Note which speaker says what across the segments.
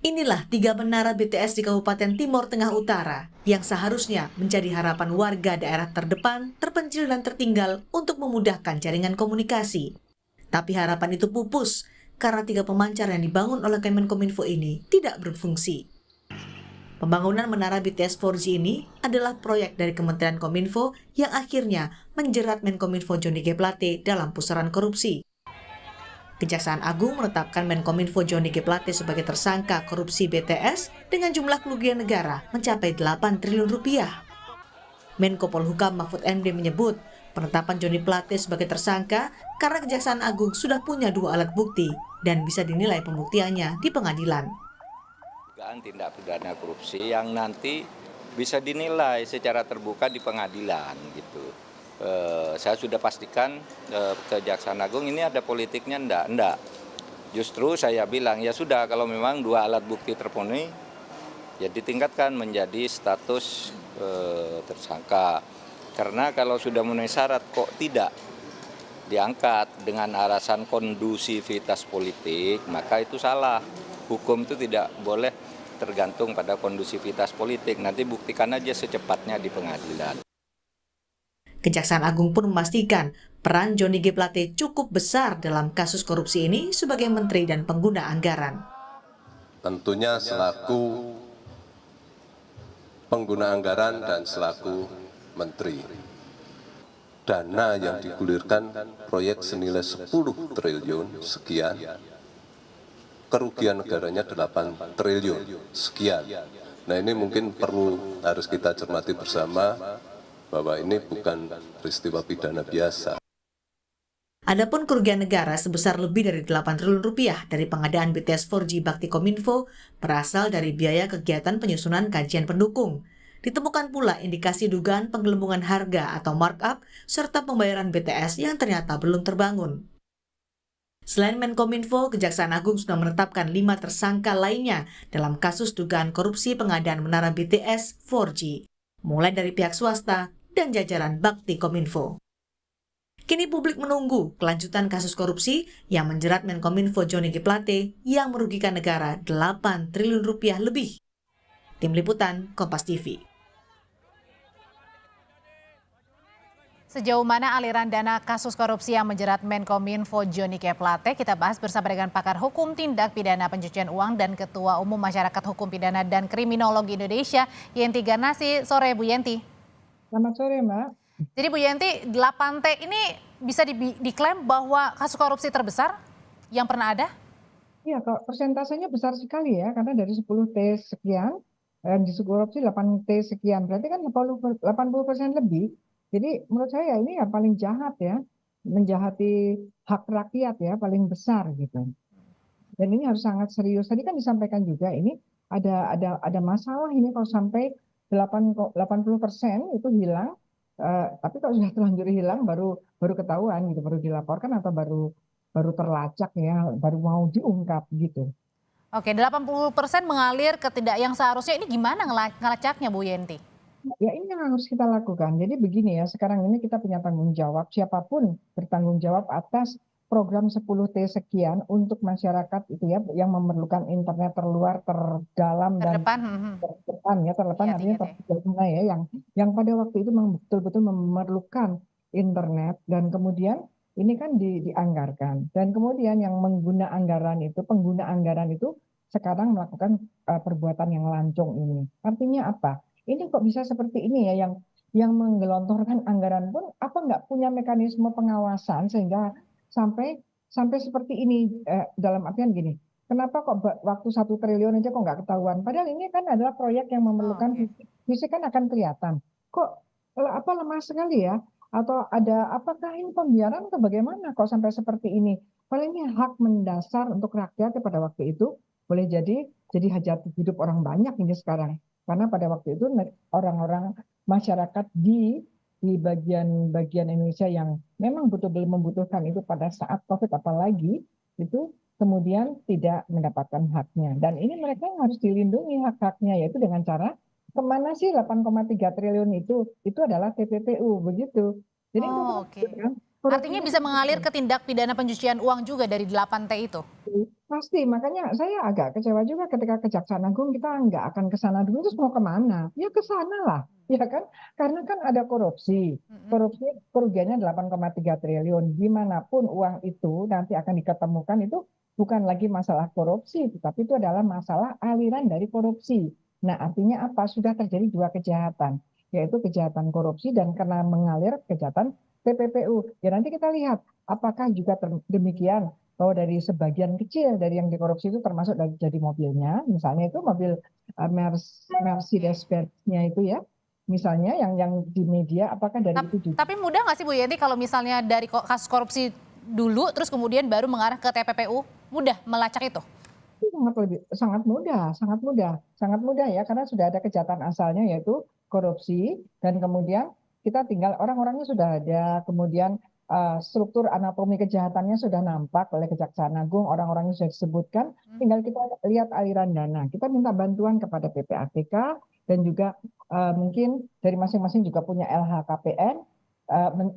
Speaker 1: Inilah 3 menara BTS di Kabupaten Timur Tengah Utara yang seharusnya menjadi harapan warga daerah terdepan, terpencil dan tertinggal untuk memudahkan jaringan komunikasi. Tapi harapan itu pupus karena 3 pemancar yang dibangun oleh Kemenkominfo ini tidak berfungsi. Pembangunan menara BTS 4G ini adalah proyek dari Kementerian Kominfo yang akhirnya menjerat Menkominfo Johnny G. Plate dalam pusaran korupsi. Kejaksaan Agung menetapkan Menkominfo Johnny G. Plate sebagai tersangka korupsi BTS dengan jumlah kerugian negara mencapai 8 triliun rupiah. Menko Polhukam Mahfud MD menyebut penetapan Johnny Plate sebagai tersangka karena Kejaksaan Agung sudah punya 2 alat bukti dan bisa dinilai pembuktiannya di pengadilan.
Speaker 2: Dugaan tindak pidana korupsi yang nanti bisa dinilai secara terbuka di pengadilan gitu. Saya sudah pastikan Kejaksaan Agung ini ada politiknya enggak. Justru saya bilang ya sudah, kalau memang 2 alat bukti terpenuhi ya ditingkatkan menjadi status tersangka. Karena kalau sudah memenuhi syarat kok tidak diangkat dengan alasan kondusivitas politik, maka itu salah. Hukum itu tidak boleh tergantung pada kondusivitas politik. Nanti buktikan aja secepatnya di pengadilan.
Speaker 1: Kejaksaan Agung pun memastikan peran Johnny G. Plate cukup besar dalam kasus korupsi ini sebagai menteri dan pengguna anggaran.
Speaker 3: Tentunya selaku pengguna anggaran dan selaku menteri. Dana yang digulirkan proyek senilai 10 triliun sekian, kerugian negaranya 8 triliun sekian. Nah, ini mungkin harus kita cermati bersama bahwa ini bukan peristiwa pidana biasa.
Speaker 1: Adapun kerugian negara sebesar lebih dari 8 triliun rupiah dari pengadaan BTS 4G Bakti Kominfo berasal dari biaya kegiatan penyusunan kajian pendukung. Ditemukan pula indikasi dugaan penggelembungan harga atau markup serta pembayaran BTS yang ternyata belum terbangun. Selain Menkominfo, Kejaksaan Agung sudah menetapkan 5 tersangka lainnya dalam kasus dugaan korupsi pengadaan menara BTS 4G, mulai dari pihak swasta dan jajaran Bakti Kominfo. Kini publik menunggu kelanjutan kasus korupsi yang menjerat Menkominfo Johnny G. Plate yang merugikan negara 8 triliun rupiah lebih. Tim Liputan, Kompas TV.
Speaker 4: Sejauh mana aliran dana kasus korupsi yang menjerat Menkominfo Johnny G. Plate? Kita bahas bersama dengan pakar hukum tindak pidana pencucian uang dan Ketua Umum Masyarakat Hukum Pidana dan Kriminologi Indonesia, Yenti Garnasi. Sore Bu Yenti.
Speaker 5: Selamat sore, Mbak.
Speaker 4: Jadi Bu Yenti, 8T ini bisa diklaim bahwa kasus korupsi terbesar yang pernah ada?
Speaker 5: Iya, kok persentasenya besar sekali ya, karena dari 10T sekian, di korupsi 8T sekian, berarti kan 80% lebih. Jadi menurut saya ini ya paling jahat ya, menjahati hak rakyat ya, paling besar gitu. Dan ini harus sangat serius. Tadi kan disampaikan juga ini ada masalah ini kalau sampai 80% itu hilang, tapi kalau sudah terlanjur hilang baru ketahuan gitu, baru dilaporkan atau baru terlacak ya, baru mau diungkap gitu.
Speaker 4: Oke, 80% mengalir ke yang seharusnya, ini gimana ngelacaknya Bu Yenti?
Speaker 5: Ya ini yang harus kita lakukan. Jadi begini ya, sekarang ini kita punya tanggung jawab, siapapun bertanggung jawab atas program 10T sekian untuk masyarakat itu ya, yang memerlukan internet terluar, terdalam, dan terdepan ya, terdepan artinya terdepan ya, yang pada waktu itu memang betul-betul memerlukan internet, dan kemudian ini kan dianggarkan, dan kemudian yang pengguna anggaran itu sekarang melakukan perbuatan yang lancung ini. Artinya apa? Ini kok bisa seperti ini ya, yang menggelontorkan anggaran pun apa nggak punya mekanisme pengawasan sehingga sampai seperti ini, dalam artian gini, kenapa kok waktu 1 triliun aja kok nggak ketahuan? Padahal ini kan adalah proyek yang memerlukan fisik kan akan kelihatan. Kok lemah sekali ya? Atau apakah ini pembiaran atau bagaimana kok sampai seperti ini? Paling ini hak mendasar untuk rakyat pada waktu itu, boleh jadi hajat hidup orang banyak ini sekarang. Karena pada waktu itu orang-orang masyarakat di bagian Indonesia yang memang betul-betul membutuhkan itu pada saat COVID apalagi, itu kemudian tidak mendapatkan haknya. Dan ini mereka yang harus dilindungi hak-haknya, yaitu dengan cara kemana sih 8,3 triliun itu adalah TPPU begitu. Jadi
Speaker 4: Artinya bisa mengalir ke tindak pidana pencucian uang juga dari 8T itu?
Speaker 5: Pasti, makanya saya agak kecewa juga ketika Kejaksaan Agung kita nggak akan ke sana dulu, terus mau kemana? Ya ke sana lah, ya kan? Karena kan ada korupsi.
Speaker 4: Mm-mm.
Speaker 5: Korupsi kerugiannya 8,3 triliun. Dimanapun uang itu nanti akan diketemukan itu bukan lagi masalah korupsi, tetapi itu adalah masalah aliran dari korupsi. Nah, artinya apa? Sudah terjadi dua kejahatan, yaitu kejahatan korupsi dan karena mengalir kejahatan TPPU. Ya nanti kita lihat apakah juga demikian bahwa dari sebagian kecil dari yang dikorupsi itu termasuk dari jadi mobilnya, misalnya itu mobil Mercedes-Benz-nya itu ya, misalnya yang di media, apakah dari itu juga?
Speaker 4: Tapi mudah nggak sih Bu Yenti kalau misalnya dari kasus korupsi dulu terus kemudian baru mengarah ke TPPU? Mudah melacak itu?
Speaker 5: Itu sangat mudah, sangat mudah, sangat mudah ya, karena sudah ada kejahatan asalnya yaitu korupsi, dan kemudian kita tinggal orang-orangnya sudah ada, kemudian struktur anatomi kejahatannya sudah nampak oleh Kejaksaan Agung, orang-orangnya sudah disebutkan, tinggal kita lihat aliran dana. Kita minta bantuan kepada PPATK dan juga mungkin dari masing-masing juga punya LHKPN.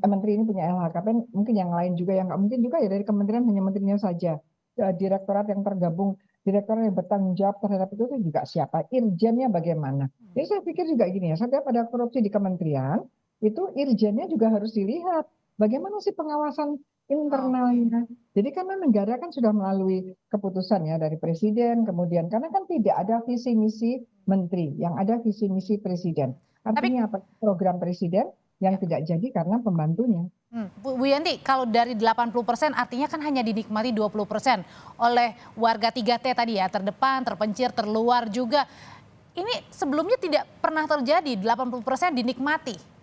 Speaker 5: Menteri ini punya LHKPN, mungkin yang lain juga yang nggak mungkin juga ya dari kementerian hanya menterinya saja. Direktorat yang tergabung, direktur yang bertanggung jawab terhadap itu juga siapa, irjennya bagaimana. Jadi saya pikir juga gini ya, setiap ada korupsi di kementerian, itu irjennya juga harus dilihat. Bagaimana sih pengawasan internalnya? Jadi karena negara kan sudah melalui keputusan ya dari presiden, kemudian karena kan tidak ada visi misi menteri, yang ada visi misi presiden.
Speaker 4: Tapi
Speaker 5: Artinya apa? Program presiden yang tidak jadi karena pembantunya.
Speaker 4: Bu Yanti, kalau dari 80% artinya kan hanya dinikmati 20% oleh warga 3T tadi ya, terdepan, terpencil, terluar juga. Ini sebelumnya tidak pernah terjadi, 80% dinikmati.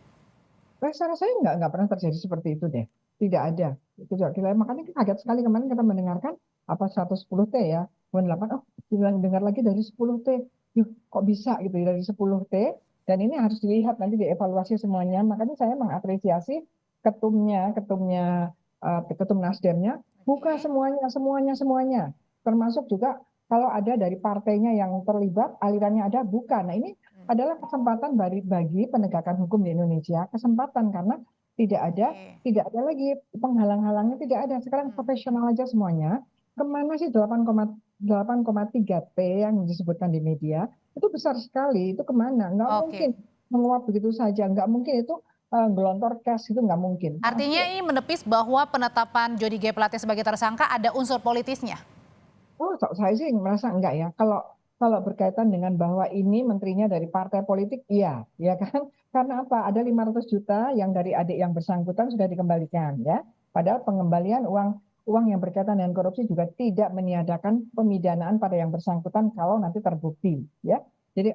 Speaker 5: Secara saya nggak pernah terjadi seperti itu deh. Tidak ada. Itu juga makanya kaget sekali kemarin kita mendengarkan apa 110T ya. Kemudian 8, oh dengar lagi dari 10T. Yuh, kok bisa gitu ya dari 10T. Dan ini harus dilihat nanti dievaluasi semuanya. Makanya saya mengapresiasi ketum Nasdemnya buka semuanya. Termasuk juga kalau ada dari partainya yang terlibat, alirannya ada, bukan. Nah ini adalah kesempatan bagi penegakan hukum di Indonesia, kesempatan karena tidak ada lagi penghalang-halangnya, tidak ada. Sekarang profesional aja semuanya. Kemana sih 8,3 T yang disebutkan di media? Itu besar sekali, itu kemana? Nggak mungkin menguap begitu saja, nggak mungkin itu gelontor cash, itu nggak mungkin.
Speaker 4: Artinya ini menepis bahwa penetapan Johnny G. Plate sebagai tersangka ada unsur politisnya.
Speaker 5: Oh, saya sih merasa enggak ya. Kalau berkaitan dengan bahwa ini menterinya dari partai politik, iya, ya kan? Karena apa? Ada 500 juta yang dari adik yang bersangkutan sudah dikembalikan, ya. Padahal pengembalian uang yang berkaitan dengan korupsi juga tidak meniadakan pemidanaan pada yang bersangkutan kalau nanti terbukti, ya. Jadi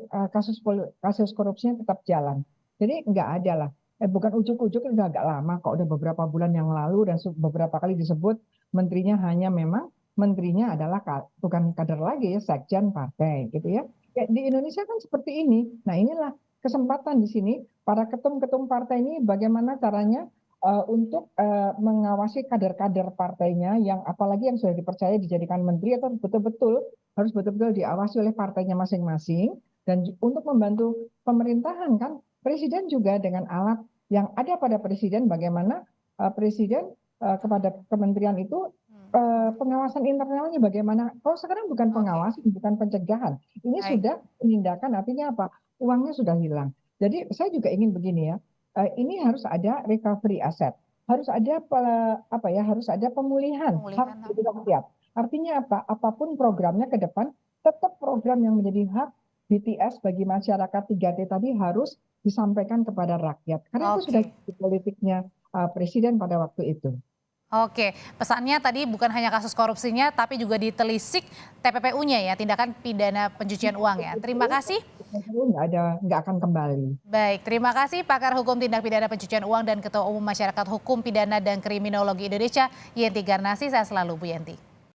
Speaker 5: kasus korupsinya tetap jalan. Jadi enggak ada lah. Bukan ujuk-ujuk, udah agak lama kok, udah beberapa bulan yang lalu dan beberapa kali disebut menterinya hanya memang menterinya adalah bukan kader lagi ya, sekjen partai gitu ya. Ya. Di Indonesia kan seperti ini. Nah inilah kesempatan di sini para ketum-ketum partai ini bagaimana caranya untuk mengawasi kader-kader partainya yang apalagi yang sudah dipercaya dijadikan menteri atau harus betul-betul diawasi oleh partainya masing-masing dan untuk membantu pemerintahan kan presiden juga dengan alat yang ada pada presiden bagaimana presiden kepada kementerian itu pengawasan internalnya bagaimana? Kalau sekarang bukan pengawasan, bukan pencegahan. Ini sudah penindakan, artinya apa? Uangnya sudah hilang. Jadi saya juga ingin begini ya. Ini harus ada recovery aset. Harus ada harus ada pemulihan hak rakyat. Artinya apa? Apapun programnya ke depan, tetap program yang menjadi hak BTS bagi masyarakat 3T tadi harus disampaikan kepada rakyat. Karena itu sudah politiknya presiden pada waktu itu.
Speaker 4: Oke, pesannya tadi bukan hanya kasus korupsinya, tapi juga ditelisik TPPU-nya ya, tindakan pidana pencucian uang ya. Terima kasih.
Speaker 5: Nggak akan kembali.
Speaker 4: Baik, terima kasih pakar hukum tindak pidana pencucian uang dan Ketua Umum Masyarakat Hukum Pidana dan Kriminologi Indonesia, Yenti Garnasi. Saya selalu Bu Yenti.